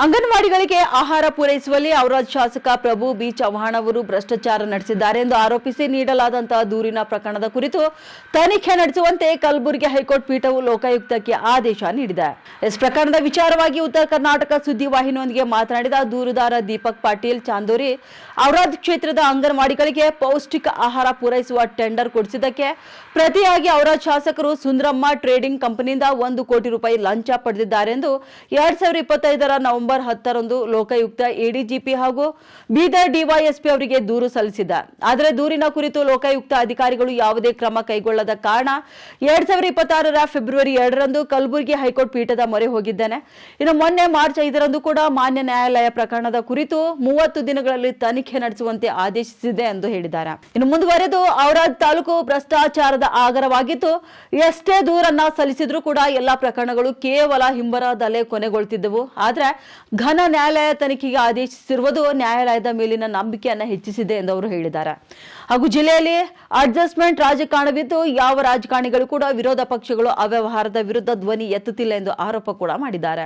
ಅಂಗನವಾಡಿಗಳಿಗೆ ಆಹಾರ ಪೂರೈಸುವಲ್ಲಿ ಔರಾದ್ ಶಾಸಕ ಪ್ರಭು ಬಿ ಚವ್ಹಾಣ್ ಅವರು ಭ್ರಷ್ಟಾಚಾರ ನಡೆಸಿದ್ದಾರೆ ಎಂದು ಆರೋಪಿಸಿ ನೀಡಲಾದಂತಹ ದೂರಿನ ಪ್ರಕರಣದ ಕುರಿತು ತನಿಖೆ ನಡೆಸುವಂತೆ ಕಲಬುರಗಿ ಹೈಕೋರ್ಟ್ ಪೀಠವು ಲೋಕಾಯುಕ್ತಕ್ಕೆ ಆದೇಶ ನೀಡಿದೆ. ಇಸ್ ಪ್ರಕರಣದ ವಿಚಾರವಾಗಿ ಉತ್ತರ ಕರ್ನಾಟಕ ಸುದ್ದಿವಾಹಿನಿಯೊಂದಿಗೆ ಮಾತನಾಡಿದ ದೂರುದಾರ ದೀಪಕ್ ಪಾಟೀಲ್ ಚಾಂದೋರಿ, ಔರಾದ್ ಕ್ಷೇತ್ರದ ಅಂಗನವಾಡಿಗಳಿಗೆ ಪೌಷ್ಟಿಕ ಆಹಾರ ಪೂರೈಸುವ ಟೆಂಡರ್ ಕೊಡಿಸಿದ್ದಕ್ಕೆ ಪ್ರತಿಯಾಗಿ ಔರಾದ್ ಶಾಸಕರು ಸುಂದ್ರಮ್ಮ ಟ್ರೇಡಿಂಗ್ ಕಂಪನಿಯಿಂದ 1 ಕೋಟಿ ರೂಪಾಯಿ ಲಂಚ ಪಡೆದಿದ್ದಾರೆಂದು 2025ರ ನವೆಂಬರ್ 10ರಂದು ಲೋಕಾಯುಕ್ತ ಎಡಿಜಿಪಿ ಹಾಗೂ ಬೀದರ್ ಡಿವೈಎಸ್ಪಿ ಅವರಿಗೆ ದೂರು ಸಲ್ಲಿಸಿದ್ದ. ಆದರೆ ದೂರಿನ ಕುರಿತು ಲೋಕಾಯುಕ್ತ ಅಧಿಕಾರಿಗಳು ಯಾವುದೇ ಕ್ರಮ ಕೈಗೊಳ್ಳದ ಕಾರಣ 2026ರ ಫೆಬ್ರವರಿ 2ರಂದು ಕಲಬುರಗಿ ಹೈಕೋರ್ಟ್ ಪೀಠದ ಮೊರೆ ಹೋಗಿದ್ದೇನೆ. ಇನ್ನು ಮೊನ್ನೆ ಮಾರ್ಚ್ 5ರಂದು ಕೂಡ ಮಾನ್ಯ ನ್ಯಾಯಾಲಯ ಪ್ರಕರಣದ ಕುರಿತು 30 ದಿನಗಳಲ್ಲಿ ತನಿಖೆ ನಡೆಸುವಂತೆ ಆದೇಶಿಸಿದೆ ಎಂದು ಹೇಳಿದ್ದಾರೆ. ಇನ್ನು ಮುಂದುವರೆದು ಔರಾದ್ ತಾಲೂಕು ಭ್ರಷ್ಟಾಚಾರದ ಆಗರವಾಗಿದ್ದು, ಎಷ್ಟೇ ದೂರನ್ನ ಸಲ್ಲಿಸಿದ್ರೂ ಕೂಡ ಎಲ್ಲಾ ಪ್ರಕರಣಗಳು ಕೇವಲ ಹಿಂಬರದಲ್ಲೇ ಕೊನೆಗೊಳ್ತಿದ್ದವು. ಆದರೆ ಘನ ನ್ಯಾಯಾಲಯ ತನಿಖೆಗೆ ಆದೇಶಿಸಿರುವುದು ನ್ಯಾಯಾಲಯದ ಮೇಲಿನ ನಂಬಿಕೆಯನ್ನು ಹೆಚ್ಚಿಸಿದೆ ಎಂದು ಅವರು ಹೇಳಿದ್ದಾರೆ. ಹಾಗೂ ಜಿಲ್ಲೆಯಲ್ಲಿ ಅಡ್ಜಸ್ಟ್ಮೆಂಟ್ ರಾಜಕಾರಣವಿದ್ದು ಯಾವ ರಾಜಕಾರಣಿಗಳು ಕೂಡ ವಿರೋಧ ಪಕ್ಷಗಳು ಅವ್ಯವಹಾರದ ವಿರುದ್ಧ ಧ್ವನಿ ಎತ್ತುತ್ತಿಲ್ಲ ಎಂದು ಆರೋಪ ಕೂಡ ಮಾಡಿದ್ದಾರೆ.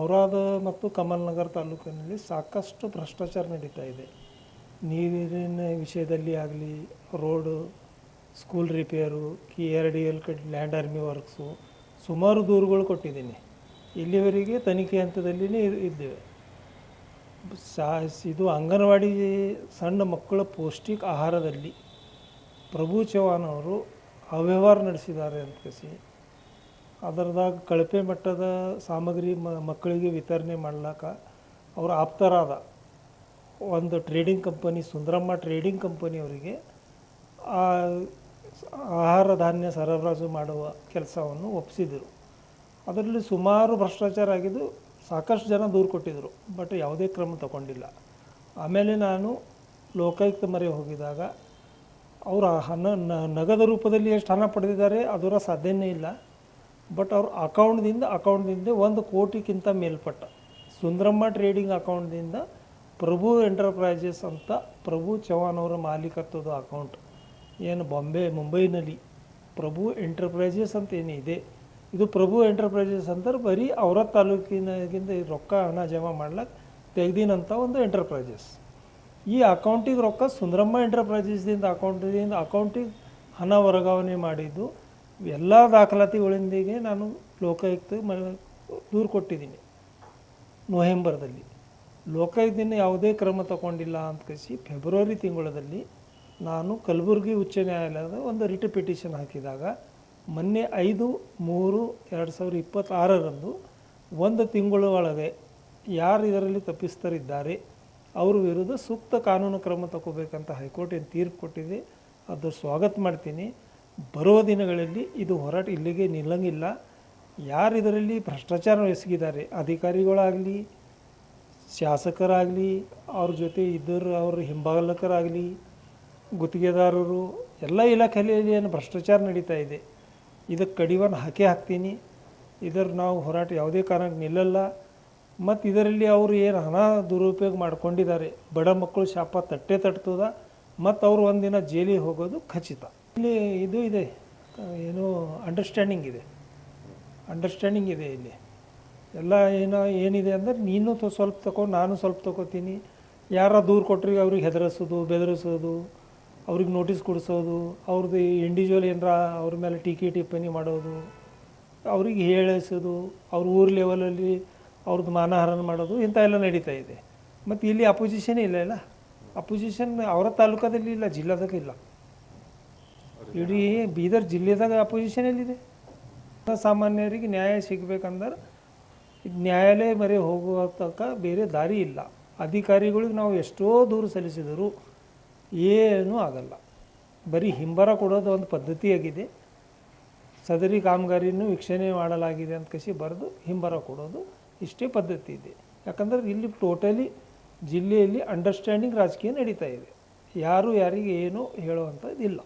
ಔರಾದ್ ಮತ್ತು ಕಮಲ್ನಗರ್ ತಾಲೂಕಿನಲ್ಲಿ ಸಾಕಷ್ಟು ಭ್ರಷ್ಟಾಚಾರ ನಡೀತಾ ಇದೆ. ನೀರಿನ ವಿಷಯದಲ್ಲಿ ಆಗಲಿ, road, school repair, KRDL land army works, ಸುಮಾರು ದೂರುಗಳು ಕೊಟ್ಟಿದ್ದೀನಿ. ಇಲ್ಲಿವರೆಗೆ ತನಿಖೆ ಹಂತದಲ್ಲಿನೇ ಇದ್ದೇವೆ. ಇದು ಅಂಗನವಾಡಿ ಸಣ್ಣ ಮಕ್ಕಳ ಪೌಷ್ಟಿಕ ಆಹಾರದಲ್ಲಿ ಪ್ರಭು ಚವ್ಹಾಣ್ ಅವರು ಅವ್ಯವಹಾರ ನಡೆಸಿದ್ದಾರೆ ಅಂತ ಕಸಿ ಅದರದಾಗ ಕಳಪೆ ಮಟ್ಟದ ಸಾಮಗ್ರಿ ಮಕ್ಕಳಿಗೆ ವಿತರಣೆ ಮಾಡ್ಲಾಕ ಅವರು ಆಪ್ತರಾದ ಒಂದು ಟ್ರೇಡಿಂಗ್ ಕಂಪನಿ, ಸುಂದ್ರಮ್ಮ ಟ್ರೇಡಿಂಗ್ ಕಂಪನಿಯವರಿಗೆ ಆಹಾರ ಧಾನ್ಯ ಸರಬರಾಜು ಮಾಡುವ ಕೆಲಸವನ್ನು ಒಪ್ಪಿಸಿದರು. ಅದರಲ್ಲಿ ಸುಮಾರು ಭ್ರಷ್ಟಾಚಾರ ಆಗಿದ್ದು ಸಾಕಷ್ಟು ಜನ ದೂರು ಕೊಟ್ಟಿದ್ದರು, ಬಟ್ ಯಾವುದೇ ಕ್ರಮ ತಗೊಂಡಿಲ್ಲ. ಆಮೇಲೆ ನಾನು ಲೋಕಾಯುಕ್ತ ಮೊರೆ ಹೋಗಿದಾಗ ಅವರು ನಗದು ರೂಪದಲ್ಲಿ ಎಷ್ಟು ಹಣ ಪಡೆದಿದ್ದಾರೆ ಅದರ ಸಾಧ್ಯನೇ ಇಲ್ಲ. ಬಟ್ ಅವ್ರ ಅಕೌಂಟ್ದಿಂದ 1 ಕೋಟಿಗಿಂತ ಮೇಲ್ಪಟ್ಟ ಸುಂದ್ರಮ್ಮ ಟ್ರೇಡಿಂಗ್ ಅಕೌಂಟ್ದಿಂದ ಪ್ರಭು ಎಂಟರ್ಪ್ರೈಸಸ್ ಅಂತ ಪ್ರಭು ಚವ್ಹಾಣ್ ಅವರ ಮಾಲೀಕತ್ವದ ಅಕೌಂಟ್ ಏನು ಮುಂಬೈನಲ್ಲಿ ಪ್ರಭು ಎಂಟರ್ಪ್ರೈಸಸ್ ಅಂತ ಏನಿದೆ, ಇದು ಪ್ರಭು ಎಂಟರ್ಪ್ರೈಸಸ್ ಅಂತಾರೆ ಬರೀ ಔರಾದ್ ತಾಲೂಕಿನಾಗಿಂದ ರೊಕ್ಕ ಹಣ ಜಮಾ ಮಾಡ್ಲಿಕ್ಕೆ ತೆಗ್ದಿನಂಥ ಒಂದು ಎಂಟರ್ಪ್ರೈಸಸ್. ಈ ಅಕೌಂಟಿಗೆ ರೊಕ್ಕ ಸುಂದ್ರಮ್ಮ ಎಂಟರ್ಪ್ರೈಸಸ್ದಿಂದ ಅಕೌಂಟಿಗೆ ಹಣ ವರ್ಗಾವಣೆ ಮಾಡಿದ್ದು ಎಲ್ಲ ದಾಖಲಾತಿಗಳೊಂದಿಗೆ ನಾನು ಲೋಕಾಯುಕ್ತ ದೂರು ಕೊಟ್ಟಿದ್ದೀನಿ ನವೆಂಬರ್ದಲ್ಲಿ. ಲೋಕಾಯುಕ್ತದಿಂದ ಯಾವುದೇ ಕ್ರಮ ತಗೊಂಡಿಲ್ಲ ಅಂತ ಕಳಿಸಿ ಫೆಬ್ರವರಿ ತಿಂಗಳಲ್ಲಿ ನಾನು ಕಲಬುರಗಿ ಉಚ್ಚ ನ್ಯಾಯಾಲಯದ ಒಂದು ರಿಟ್ ಪಿಟಿಷನ್ ಹಾಕಿದಾಗ ಮೊನ್ನೆ 5/3/2026ರಂದು 1 ತಿಂಗಳ ಒಳಗೆ ಯಾರು ಇದರಲ್ಲಿ ತಪ್ಪಿಸ್ತರಿದ್ದಾರೆ ಅವ್ರ ವಿರುದ್ಧ ಸೂಕ್ತ ಕಾನೂನು ಕ್ರಮ ತಗೋಬೇಕಂತ ಹೈಕೋರ್ಟ್ ಏನು ತೀರ್ಪು ಕೊಟ್ಟಿದೆ, ಅದು ಸ್ವಾಗತ ಮಾಡ್ತೀನಿ. ಬರೋ ದಿನಗಳಲ್ಲಿ ಇದು ಹೋರಾಟ ಇಲ್ಲಿಗೆ ನಿಲ್ಲಂಗಿಲ್ಲ. ಯಾರು ಇದರಲ್ಲಿ ಭ್ರಷ್ಟಾಚಾರ ಎಸಗಿದ್ದಾರೆ, ಅಧಿಕಾರಿಗಳಾಗಲಿ, ಶಾಸಕರಾಗಲಿ, ಅವ್ರ ಜೊತೆ ಇದ್ದರು ಅವ್ರ ಹಿಂಬಾಲಕರಾಗಲಿ, ಗುತ್ತಿಗೆದಾರರು, ಎಲ್ಲ ಇಲಾಖೆಯಲ್ಲಿ ಏನು ಭ್ರಷ್ಟಾಚಾರ ನಡೀತಾ ಇದೆ, ಇದಕ್ಕೆ ಕಡಿವಾಣ ಹಾಕ್ತೀನಿ. ನಾವು ಹೋರಾಟ ಯಾವುದೇ ಕಾರಣಕ್ಕೆ ನಿಲ್ಲಲ್ಲ. ಮತ್ತು ಇದರಲ್ಲಿ ಅವರು ಏನು ಹಣ ದುರುಪಯೋಗ ಮಾಡ್ಕೊಂಡಿದ್ದಾರೆ, ಬಡ ಮಕ್ಕಳು ಶಾಪ ತಟ್ಟುತ್ತದ, ಮತ್ತು ಅವರು ಒಂದಿನ ಜೈಲಿಗೆ ಹೋಗೋದು ಖಚಿತ. ಇಲ್ಲಿ ಇದು ಇದೆ, ಏನು ಅಂಡರ್ಸ್ಟ್ಯಾಂಡಿಂಗ್ ಇದೆ ಇಲ್ಲಿ ಎಲ್ಲ ಏನಿದೆ ಅಂದರೆ ನೀನು ಸ್ವಲ್ಪ ತಗೋ, ನಾನು ಸ್ವಲ್ಪ ತಗೋತೀನಿ. ಯಾರ ದೂರು ಕೊಟ್ಟರಿಗೆ ಅವ್ರಿಗೆ ಹೆದರಿಸೋದು, ಬೆದರಿಸೋದು, ಅವ್ರಿಗೆ ನೋಟಿಸ್ ಕೊಡಿಸೋದು, ಅವ್ರದ್ದು ಇಂಡಿವಿಜುವಲ್ ಏನರ ಅವ್ರ ಮೇಲೆ ಟೀಕೆ ಟಿಪ್ಪಣಿ ಮಾಡೋದು, ಅವ್ರಿಗೆ ಹೇಳಿಸೋದು, ಅವ್ರ ಊರ ಲೆವೆಲಲ್ಲಿ ಅವ್ರದ್ದು ಮಾನಹಾರ ಮಾಡೋದು, ಇಂಥ ಎಲ್ಲ ನಡೀತಾ ಇದೆ. ಮತ್ತು ಇಲ್ಲಿ ಅಪೋಸಿಷನ್ ಇಲ್ಲ ಅಪೋಸಿಷನ್ ಅವರ ತಾಲೂಕದಲ್ಲಿ ಇಲ್ಲ, ಜಿಲ್ಲಾದಾಗ ಇಲ್ಲ. ಇಡೀ ಬೀದರ್ ಜಿಲ್ಲೆದಾಗ ಅಪೋಸಿಷನ್ ಎಲ್ಲಿದೆ? ಸಾಮಾನ್ಯರಿಗೆ ನ್ಯಾಯ ಸಿಗಬೇಕಂದ್ರೆ ನ್ಯಾಯಾಲಯ ಮೊರೆ ಹೋಗುವ ತನಕ ಬೇರೆ ದಾರಿ ಇಲ್ಲ. ಅಧಿಕಾರಿಗಳಿಗೆ ನಾವು ಎಷ್ಟೋ ದೂರು ಸಲ್ಲಿಸಿದರೂ ಏನೂ ಆಗಲ್ಲ. ಬರೀ ಹಿಂಬರ ಕೊಡೋದು ಒಂದು ಪದ್ಧತಿಯಾಗಿದೆ. ಸದರಿ ಕಾಮಗಾರಿನೂ ವೀಕ್ಷಣೆ ಮಾಡಲಾಗಿದೆ ಅಂತ ಕಸಿ ಬರೆದು ಹಿಂಬರ ಕೊಡೋದು, ಇಷ್ಟೇ ಪದ್ಧತಿ ಇದೆ. ಯಾಕಂದರೆ ಇಲ್ಲಿ ಟೋಟಲಿ ಜಿಲ್ಲೆಯಲ್ಲಿ ಅಂಡರ್ಸ್ಟ್ಯಾಂಡಿಂಗ್ ರಾಜಕೀಯ ನಡೀತಾ ಇದೆ. ಯಾರು ಯಾರಿಗೆ ಏನೂ ಹೇಳುವಂಥದ್ದಿಲ್ಲ.